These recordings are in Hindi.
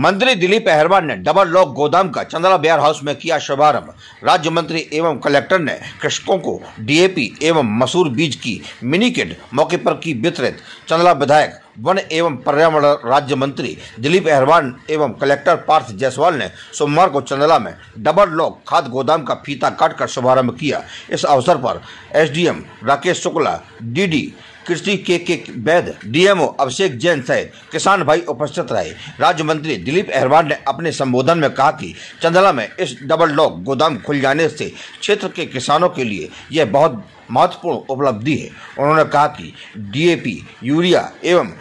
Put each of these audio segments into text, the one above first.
मंत्री दिलीप अहरवाल ने डबल लॉक गोदाम का चंदला वेयर हाउस में किया शुभारंभ। राज्य मंत्री एवं कलेक्टर ने कृषकों को डीएपी एवं मसूर बीज की मिनी किट मौके पर की वितरित। चंदला विधायक वन एवं पर्यावरण राज्य मंत्री दिलीप अहरवाल एवं कलेक्टर पार्थ जायसवाल ने सोमवार को चंदला में डबल लॉक खाद गोदाम का फीता काटकर शुभारंभ किया। इस अवसर पर एसडीएम राकेश शुक्ला, डीडी कृषि के वैद, डीएमओ अभिषेक जैन सहित किसान भाई उपस्थित रहे। राज्य मंत्री दिलीप अहरवाल ने अपने संबोधन में कहा कि चंदला में इस डबल लॉक गोदाम खुल जाने से क्षेत्र के किसानों के लिए यह बहुत महत्वपूर्ण उपलब्धि है। उन्होंने कहा कि डीएपी, यूरिया एवं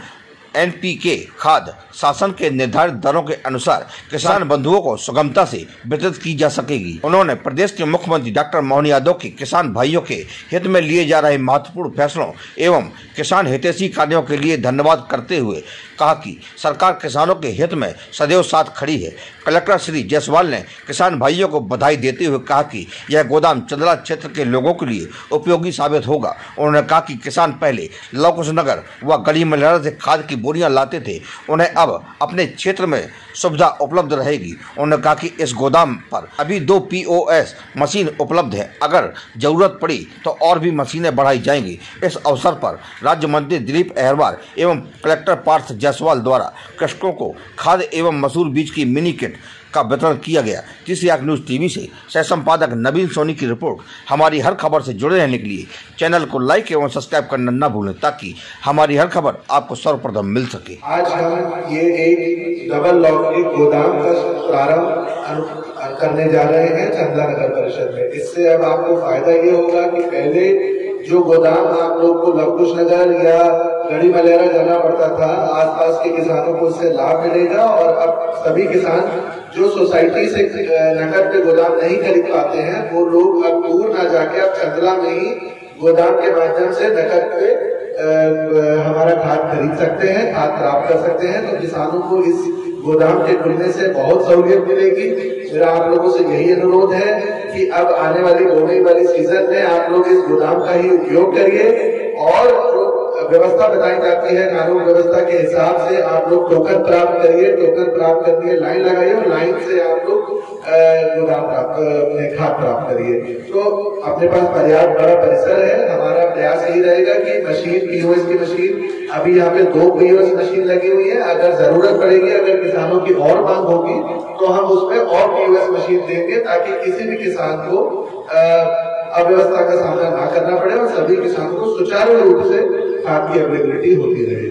एनपीके खाद शासन के निर्धारित दरों के अनुसार किसान बंधुओं को सुगमता से वितरित की जा सकेगी। उन्होंने प्रदेश के मुख्यमंत्री डॉक्टर मोहन यादव के किसान भाइयों के हित में लिए जा रहे महत्वपूर्ण फैसलों एवं किसान हितैषी कार्यों के लिए धन्यवाद करते हुए कहा कि सरकार किसानों के हित में सदैव साथ खड़ी है। कलेक्टर श्री जायसवाल ने किसान भाइयों को बधाई देते हुए कहा कि यह गोदाम चंदला क्षेत्र के लोगों के लिए उपयोगी साबित होगा। उन्होंने कहा कि किसान पहले लवकुश नगर व गली मलहरा से खाद की बोरियां लाते थे, उन्हें अब अपने क्षेत्र में सुविधा उपलब्ध रहेगी। उन्होंने कहा कि इस गोदाम पर अभी 2 POS मशीन उपलब्ध है, अगर जरूरत पड़ी तो और भी मशीनें बढ़ाई जाएंगी। इस अवसर पर राज्य मंत्री दिलीप अहरवाल एवं कलेक्टर पार्थ जायसवाल द्वारा कृषकों को खाद एवं मसूर बीज की मिनी किट का वितरण किया गया। तीसरी आंख न्यूज टीवी से सह संपादक नवीन सोनी की रिपोर्ट। हमारी हर खबर से जुड़े रहने के लिए चैनल को लाइक एवं सब्सक्राइब करना न भूलें, ताकि हमारी हर खबर आपको सर्वप्रथम मिल सके। आज हम ये एक डबल लॉक के गोदाम का प्रारंभ करने जा रहे हैं चंदला नगर परिषद में। इससे अब आपको फायदा ये होगा कि पहले जो गोदाम आप लोग को लवकुश नगर या गड़ी मलहरा जाना पड़ता था, आसपास के किसानों को इससे लाभ मिलेगा। और अब सभी किसान जो सोसाइटी से नगर पे गोदाम नहीं खरीद पाते हैं, वो लोग अब दूर ना जाके अब चंदला में ही गोदाम के माध्यम से नगर पे हमारा खाद खरीद सकते हैं, खाद प्राप्त कर सकते हैं। तो किसानों को इस गोदाम के खुलने से बहुत सहूलियत मिलेगी। मेरा आप लोगों से यही अनुरोध है कि अब आने वाली बोने वाली सीजन में आप लोग इस गोदाम का ही उपयोग करिए और जो व्यवस्था बताई जाती है कानून व्यवस्था के हिसाब से आप लोग टोकन प्राप्त करिए। टोकन प्राप्त करके लाइन लगाइए और लाइन से आप लोग गोदाम खाद प्राप्त करिए। तो अपने पास पर्याप्त बड़ा परिसर है। हमारा प्रयास यही रहेगा कि मशीन, POS की मशीन, अभी यहाँ पे 2 POS मशीन लगी हुई है। अगर जरूरत पड़ेगी, अगर किसानों की और मांग होगी तो हम उसमें और POS मशीन देंगे, ताकि किसी भी किसान को अव्यवस्था का सामना ना करना पड़े और सभी किसानों को सुचारू रूप से खाद की अवेलेबिलिटी होती रहे।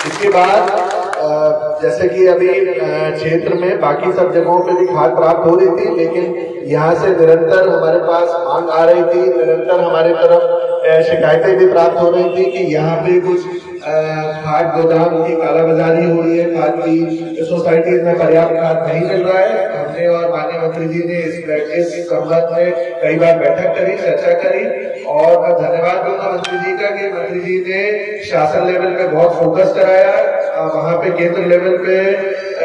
इसके बाद जैसे कि अभी क्षेत्र में बाकी सब जगहों पे भी खाद प्राप्त हो रही थी, लेकिन यहाँ से निरंतर हमारे पास मांग आ रही थी, निरंतर हमारे तरफ शिकायतें भी प्राप्त हो रही थी कि यहाँ पे कुछ खाद गोदाम की कालाबाजारी हो रही है, खाद की सोसाइटीज में पर्याप्त खाद नहीं मिल रहा है। हमने और माननीय मंत्री जी ने इस संबंध में कई बार बैठक करी, चर्चा करी और मैं धन्यवाद दूंगा मंत्री जी का कि मंत्री जी ने शासन लेवल पे बहुत फोकस कराया। वहाँ पे केंद्र लेवल पे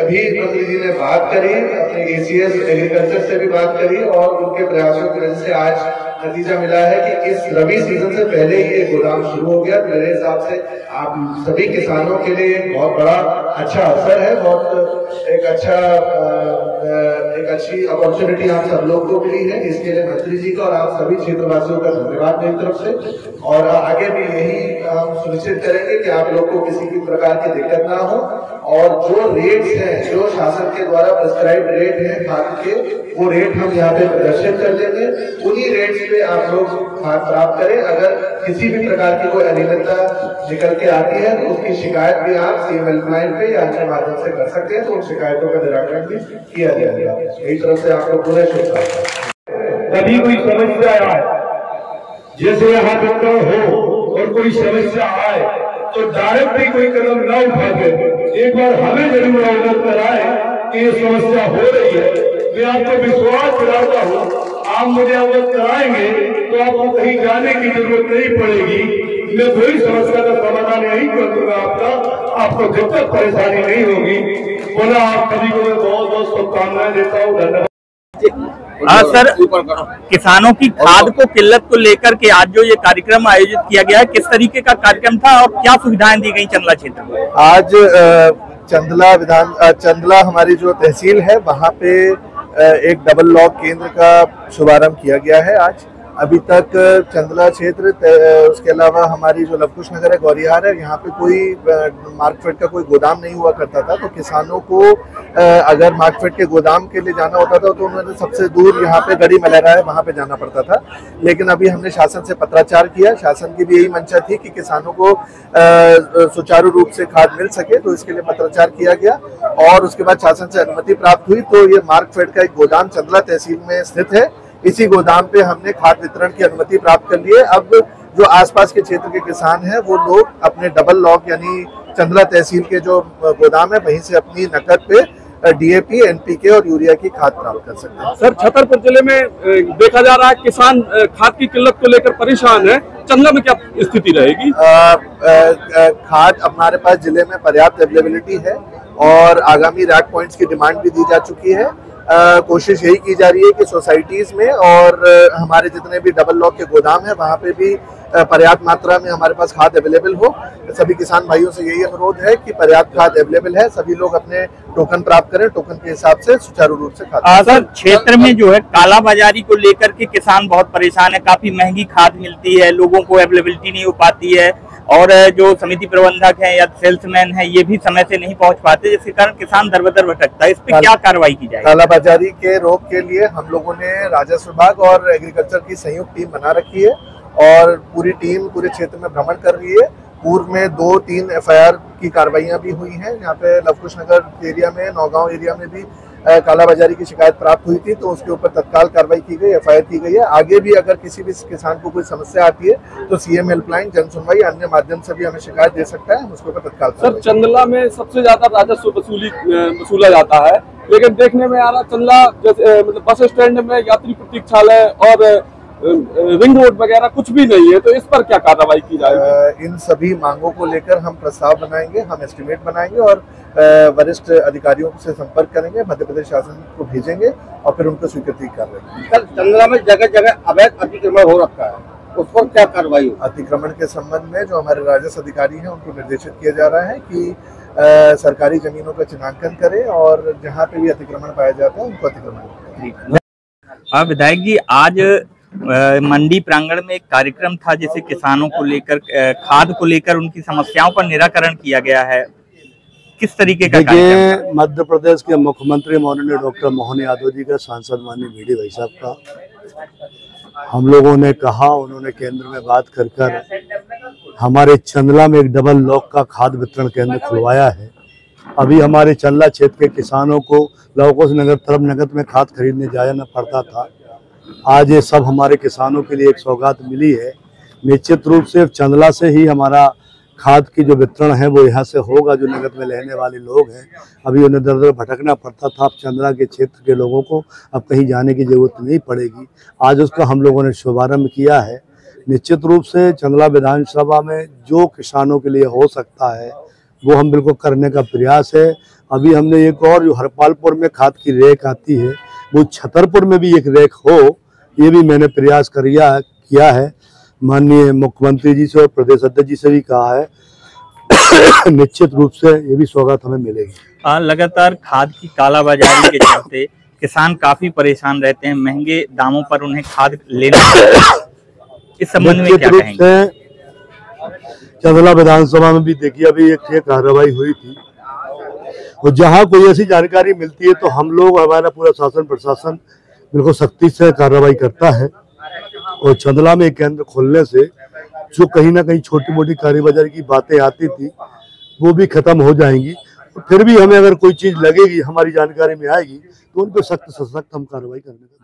भी मंत्री जी ने बात करी, अपने ACS एग्रीकल्चर से भी बात करी और उनके प्रयासों की वजह से आज नतीजा मिला है कि इस रबी सीजन से पहले ही ये गोदाम शुरू हो गया। मेरे हिसाब से आप सभी किसानों के लिए एक बहुत बड़ा अच्छा अवसर है, बहुत एक अच्छी अपॉर्चुनिटी आप सब लोग को मिली है। इसके लिए मंत्री जी का और आप सभी क्षेत्रवासियों का धन्यवाद मेरी तरफ से। और आगे भी यही हम सुनिश्चित करेंगे कि आप लोग को किसी भी प्रकार की दिक्कत ना हो और जो रेट्स हैं, जो शासन के द्वारा प्रिस्क्राइब रेट है खाद के, वो रेट हम यहाँ पे प्रदर्शित कर देंगे। उन्हीं रेट्स पे आप लोग खाद प्राप्त करें। अगर किसी भी प्रकार की कोई अनियमितता निकल के आती है तो उसकी शिकायत भी आप CM हेल्पलाइन पे या अन्य माध्यम से कर सकते हैं, तो उन शिकायतों का निराकरण भी किया जाएगा। मेरी तरफ से आपको पूरे शुभकामनाएं। कभी कोई समस्या आए, जैसे यहाँ टक्कर हो और कोई समस्या आए तो डायरेक्ट भी कोई कदम न उठाते, एक बार हमें जरूर अवगत कराए कि ये समस्या हो रही है। मैं आपको विश्वास दिलाता हूँ, आप मुझे अवगत कराएंगे तो आपको कहीं जाने की जरूरत नहीं पड़ेगी। मैं कोई समस्या का समाधान नहीं कर दूंगा आपको जब तक परेशानी नहीं होगी। बोला आप सभी को मैं बहुत बहुत शुभकामनाएं देता हूँ। धन्यवाद। सर, किसानों की खाद को किल्लत को लेकर के आज जो ये कार्यक्रम आयोजित किया गया है, किस तरीके का कार्यक्रम था और क्या सुविधाएं दी गई चंदला क्षेत्र में? आज चंदला हमारी जो तहसील है वहाँ पे एक डबल लॉक केंद्र का शुभारंभ किया गया है आज। अभी तक चंदला क्षेत्र, उसके अलावा हमारी जो लवकुश नगर है, गौरिहार है, यहाँ पे कोई मार्कफेड का कोई गोदाम नहीं हुआ करता था। तो किसानों को अगर मार्कफेड के गोदाम के लिए जाना होता था तो उन्होंने सबसे दूर यहाँ पे गड़ी मलहरा है वहाँ पे जाना पड़ता था। लेकिन अभी हमने शासन से पत्राचार किया, शासन की भी यही मंशा थी कि किसानों को सुचारू रूप से खाद मिल सके, तो इसके लिए पत्राचार किया गया और उसके बाद शासन से अनुमति प्राप्त हुई। तो ये मार्कफेड का एक गोदाम चंदला तहसील में स्थित है। इसी गोदाम पे हमने खाद वितरण की अनुमति प्राप्त कर ली है। अब जो आसपास के क्षेत्र के किसान हैं वो लोग अपने डबल लॉक यानी चंदला तहसील के जो गोदाम है वहीं से अपनी नकद पे डीएपी, एनपीके और यूरिया की खाद प्राप्त कर सकते हैं। सर, छतरपुर जिले में देखा जा रहा है किसान खाद की किल्लत को लेकर परेशान है। चंदला में क्या स्थिति रहेगी? खाद हमारे पास जिले में पर्याप्त अवेलेबिलिटी है और आगामी रैक पॉइंट्स की डिमांड भी दी जा चुकी है। कोशिश यही की जा रही है कि सोसाइटीज में और हमारे जितने भी डबल लॉक के गोदाम है वहाँ पे भी पर्याप्त मात्रा में हमारे पास खाद अवेलेबल हो। सभी किसान भाइयों से यही अनुरोध है कि पर्याप्त खाद अवेलेबल है, सभी लोग अपने टोकन प्राप्त करें, टोकन के हिसाब से सुचारू रूप से खाद। सर, क्षेत्र में जो है कालाबाजारी को लेकर के किसान बहुत परेशान है। काफी महंगी खाद मिलती है, लोगों को अवेलेबिलिटी नहीं हो पाती है और जो समिति प्रबंधक है या सेल्समैन है ये भी समय से नहीं पहुंच पाते, जिसके कारण किसान दर बदर भटकता है। इस पे क्या कार्रवाई की जाए? कालाबाजारी के रोक के लिए हम लोगों ने राजस्व विभाग और एग्रीकल्चर की संयुक्त टीम बना रखी है और पूरी टीम पूरे क्षेत्र में भ्रमण कर रही है। पूर्व में 2-3 एफआईआर की कार्रवाइयां भी हुई हैं। यहाँ पे लवकुश नगर एरिया में, नौगांव एरिया में भी कालाबाजारी की शिकायत प्राप्त हुई थी, तो उसके ऊपर तत्काल कार्रवाई की गई, एफआईआर की गई है। आगे भी अगर किसी भी किसान को कोई समस्या आती है तो सीएम हेल्पलाइन, जन सुनवाई, अन्य माध्यम से भी हमें शिकायत दे सकता है, हम उसके ऊपर तत्काल। सर, चंदला में सबसे ज्यादा राजस्व वसूला जाता है, लेकिन देखने में आ रहा चंदला जैसे मतलब बस स्टैंड में यात्री प्रतीक्षालय और रिंग रोड वगैरह कुछ भी नहीं है, तो इस पर क्या कार्रवाई की जाएगी? इन सभी मांगों को लेकर हम प्रस्ताव बनाएंगे, हम एस्टिमेट बनाएंगे और वरिष्ठ अधिकारियों से संपर्क करेंगे, मध्य प्रदेश शासन को भेजेंगे और फिर उनको स्वीकृति कर रहे हैं। सर, चंदला में जगह जगह अवैध अतिक्रमण हो रखा है, उस पर क्या कार्रवाई हो? अतिक्रमण के संबंध में जो हमारे राजस्व अधिकारी हैं उनको निर्देशित किया जा रहा है कि सरकारी जमीनों का चिन्हांकन करें और जहाँ पे भी अतिक्रमण पाया जाता है उनको अतिक्रमण करें। विधायक जी, आज मंडी प्रांगण में एक कार्यक्रम था जिसे किसानों को लेकर, खाद को लेकर उनकी समस्याओं पर निराकरण किया गया है। किस तरीके का कार्यक्रम था? मध्य प्रदेश के मुख्यमंत्री माननीय डॉक्टर मोहन यादव जी का, सांसद माननीय बीडी भाई साहब का हम लोगों ने कहा, उन्होंने केंद्र में बात कर हमारे चंदला में एक डबल लॉक का खाद वितरण केंद्र खुलवाया है। अभी हमारे चंदला क्षेत्र के किसानों को लवकुश नगर तरफ नगद में खाद खरीदने जाना पड़ता था। आज ये सब हमारे किसानों के लिए एक सौगात मिली है। निश्चित रूप से चंदला से ही हमारा खाद की जो वितरण है वो यहाँ से होगा। जो नगद में लेने वाले लोग हैं, अभी उन्हें दर दर भटकना पड़ता था, अब चंदला के क्षेत्र के लोगों को अब कहीं जाने की जरूरत नहीं पड़ेगी। आज उसका हम लोगों ने शुभारंभ किया है। निश्चित रूप से चंदला विधानसभा में जो किसानों के लिए हो सकता है वो हम बिल्कुल करने का प्रयास है। अभी हमने एक और जो हरपालपुर में खाद की रैक आती है, वो छतरपुर में भी एक रैक हो, ये भी मैंने प्रयास किया है। माननीय मुख्यमंत्री जी से और प्रदेश अध्यक्ष जी से भी कहा है। निश्चित रूप से ये भी सौगात हमें मिलेगी। लगातार खाद की कालाबाजारी के चलते किसान काफी परेशान रहते हैं, महंगे दामों पर उन्हें खाद लेना इस संबंध में क्या कहेंगे? चंदला विधानसभा में भी देखिए अभी एक कार्रवाई हुई थी, और जहाँ कोई ऐसी जानकारी मिलती है तो हम लोग, हमारा पूरा शासन प्रशासन बिल्कुल सख्ती से कार्रवाई करता है। और चंदला में एक केंद्र खोलने से जो कहीं ना कहीं छोटी मोटी कारोबारी की बातें आती थी वो भी खत्म हो जाएंगी। फिर भी हमें अगर कोई चीज लगेगी, हमारी जानकारी में आएगी, तो उन पर सख्त से सख्त हम कार्रवाई करने का